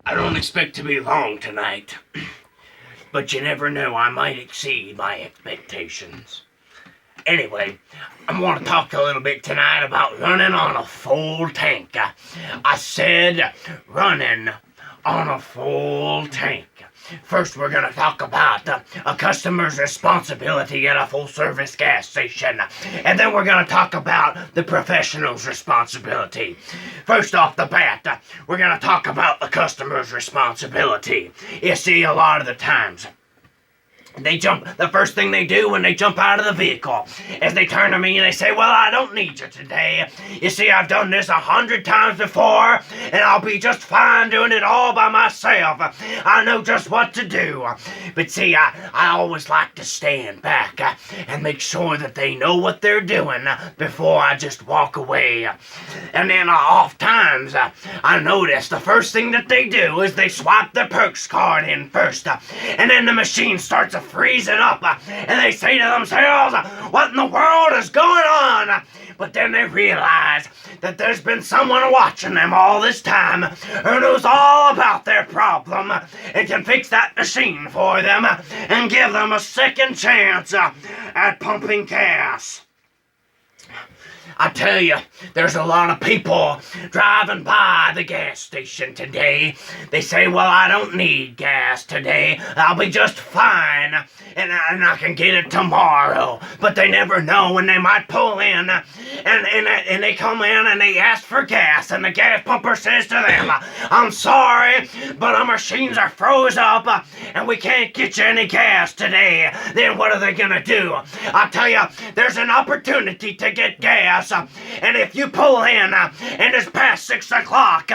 I don't expect to be long tonight, but you never know, I might exceed my expectations. Anyway, I want to talk a little bit tonight about running on a full tank. I said running on a full tank. First, we're going to talk about a customer's responsibility at a full-service gas station. And then we're going to talk about the professional's responsibility. First off the bat, we're going to talk about the customer's responsibility. You see, a lot of the times, the first thing they do when they jump out of the vehicle is they turn to me and they say, well, I don't need you today. You see, I've done this 100 times before, and I'll be just fine doing it all by myself. I know just what to do. But see, I always like to stand back and make sure that they know what they're doing before I just walk away. And then oft times, I notice the first thing that they do is they swipe their perks card in first, and then the machine starts freezing up, and they say to themselves, what in the world is going on? But then they realize that there's been someone watching them all this time who knows all about their problem and can fix that machine for them and give them a second chance at pumping gas. I tell you, there's a lot of people driving by the gas station today. They say, well, I don't need gas today. I'll be just fine, and I can get it tomorrow. But they never know when they might pull in, and they come in and they ask for gas, and the gas pumper says to them, I'm sorry, but our machines are froze up, and we can't get you any gas today. Then what are they gonna do? I tell you, there's an opportunity to get gas. And if you pull in and it's past 6 o'clock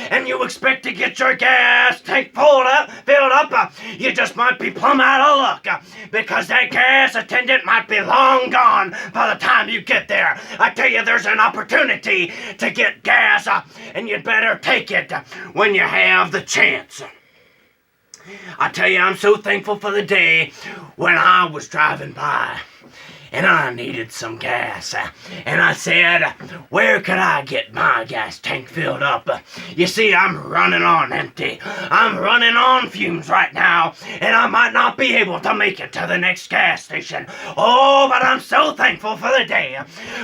and you expect to get your gas tank filled up, you just might be plumb out of luck because that gas attendant might be long gone by the time you get there. I tell you, there's an opportunity to get gas and you'd better take it when you have the chance. I tell you, I'm so thankful for the day when I was driving by and I needed some gas, and I said, where could I get my gas tank filled up? You see, I'm running on empty. I'm running on fumes right now, and I might not be able to make it to the next gas station. Oh, but I'm so thankful for the day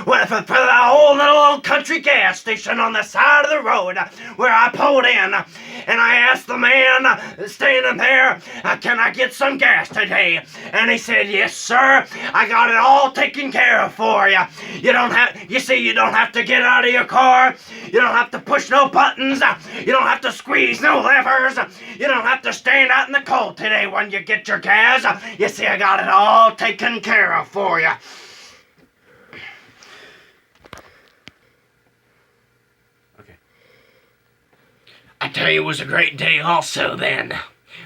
for the old little old country gas station on the side of the road where I pulled in, and I asked the man standing there, can I get some gas today? And he said, yes, sir, I got it all taken care of for you. You don't have to get out of your car. You don't have to push no buttons. You don't have to squeeze no levers. You don't have to stand out in the cold today when you get your gas. You see, I got it all taken care of for you. Okay. I tell you, it was a great day also then.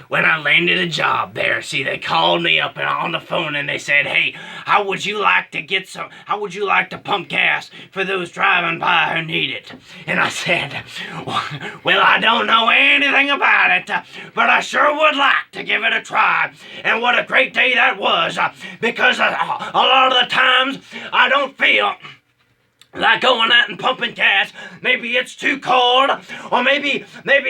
When I landed a job there, see, they called me up and on the phone and they said, hey, how would you like to pump gas for those driving by who need it? And I said, well, I don't know anything about it, but I sure would like to give it a try. And what a great day that was, because a lot of the times I don't feel like going out and pumping gas. Maybe it's too cold, or maybe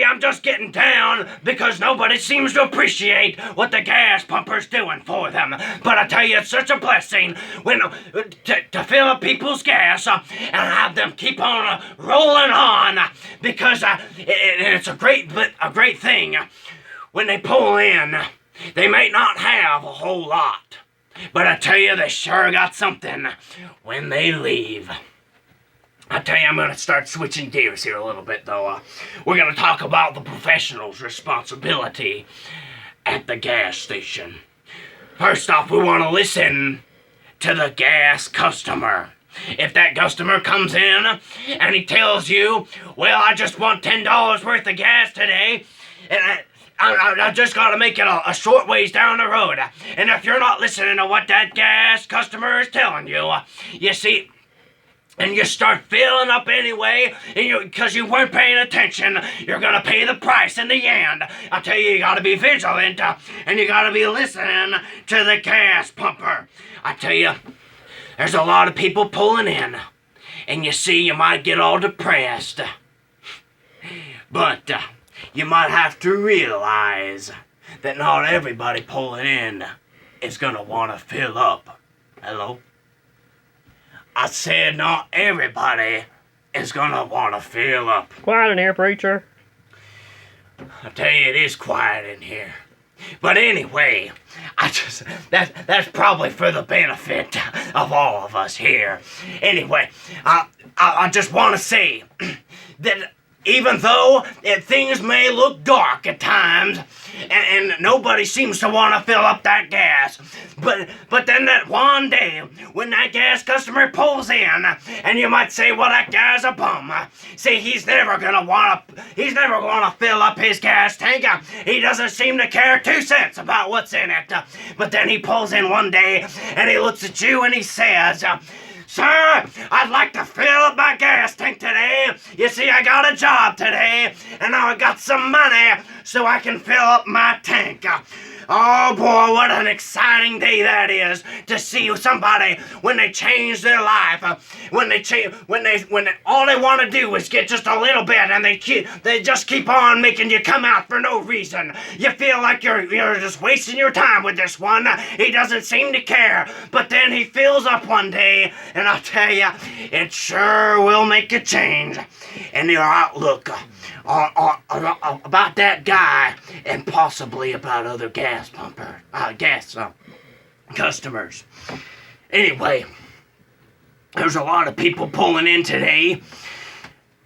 I'm just getting down because nobody seems to appreciate what the gas pumper's doing for them. But I tell you, it's such a blessing when to fill up people's gas and have them keep on rolling on, because it's a great thing when they pull in. They may not have a whole lot, but I tell you, they sure got something when they leave. I tell you, I'm going to start switching gears here a little bit, though. We're going to talk about the professional's responsibility at the gas station. First off, we want to listen to the gas customer. If that customer comes in and he tells you, well, I just want $10 worth of gas today, and I just got to make it a short ways down the road. And if you're not listening to what that gas customer is telling you, you see, and you start filling up anyway, because you weren't paying attention, you're going to pay the price in the end. I tell you, you got to be vigilant, and you got to be listening to the gas pumper. I tell you, there's a lot of people pulling in, and you see, you might get all depressed. But you might have to realize that not everybody pulling in is gonna want to fill up. Hello? I said not everybody is gonna want to fill up. Quiet in here, preacher. I tell you, it is quiet in here. But anyway, that's probably for the benefit of all of us here. Anyway, I just want to say that even though things may look dark at times, and nobody seems to want to fill up that gas, but then that one day when that gas customer pulls in, and you might say, well, that guy's a bum. See, he's never gonna fill up his gas tank. He doesn't seem to care 2 cents about what's in it. But then he pulls in one day, and he looks at you and he says, sir, I'd like to fill up my gas tank today. You see, I got a job today, and now I got some money so I can fill up my tank. Oh boy, what an exciting day that is to see somebody when they change their life, when all they want to do is get just a little bit, and they just keep on making you come out for no reason. You feel like you're just wasting your time with this one. He doesn't seem to care, but then he fills up one day, and I'll tell you, it sure will make a change in your outlook about that guy, and possibly about other gas customers. Anyway, there's a lot of people pulling in today,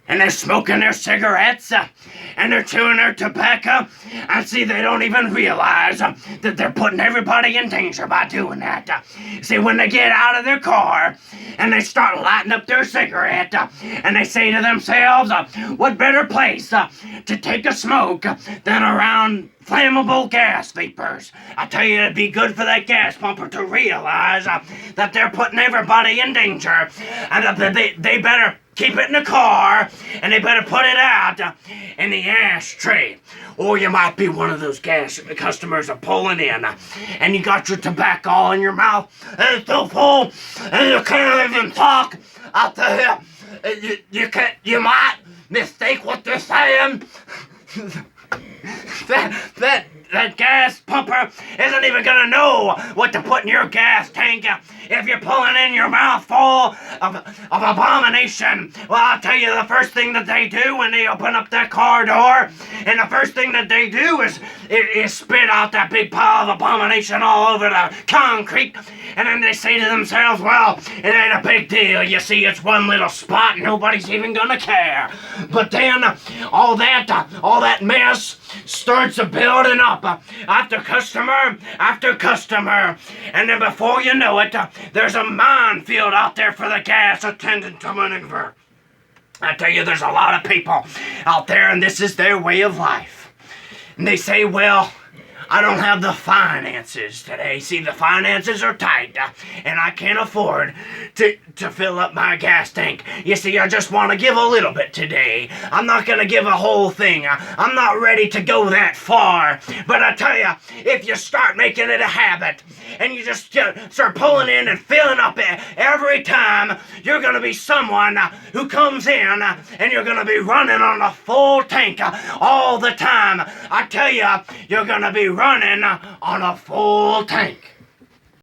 and they're smoking their cigarettes, and they're chewing their tobacco. I see they don't even realize that they're putting everybody in danger by doing that. See, when they get out of their car and they start lighting up their cigarette, and they say to themselves, what better place to take a smoke than around flammable gas vapors? I tell you, it'd be good for that gas pumper to realize that they're putting everybody in danger, and that they better keep it in the car, and they better put it out in the ashtray. Or you might be one of those gas customers are pulling in, and you got your tobacco all in your mouth, and it's so full, and you can't even talk out there. You might mistake what they're saying. That gas pumper isn't even gonna know what to put in your gas tank if you're pulling in your mouth full of abomination. Well, I'll tell you, the first thing that they do when they open up that car door, and the first thing that they do is spit out that big pile of abomination all over the concrete, and then they say to themselves, well, it ain't a big deal. You see, it's one little spot, nobody's even gonna care. But then all that mess starts building up after customer after customer, and then before you know it, there's a minefield out there for the gas attendant to maneuver. I tell you, there's a lot of people out there, and this is their way of life. And they say, well, I don't have the finances today. See, the finances are tight, and I can't afford to fill up my gas tank. You see, I just want to give a little bit today. I'm not going to give a whole thing. I'm not ready to go that far. But I tell you, if you start making it a habit, and you just start pulling in and filling up every time, you're going to be someone who comes in, and you're going to be running on a full tank all the time. I tell you, you're going to be running on a full tank.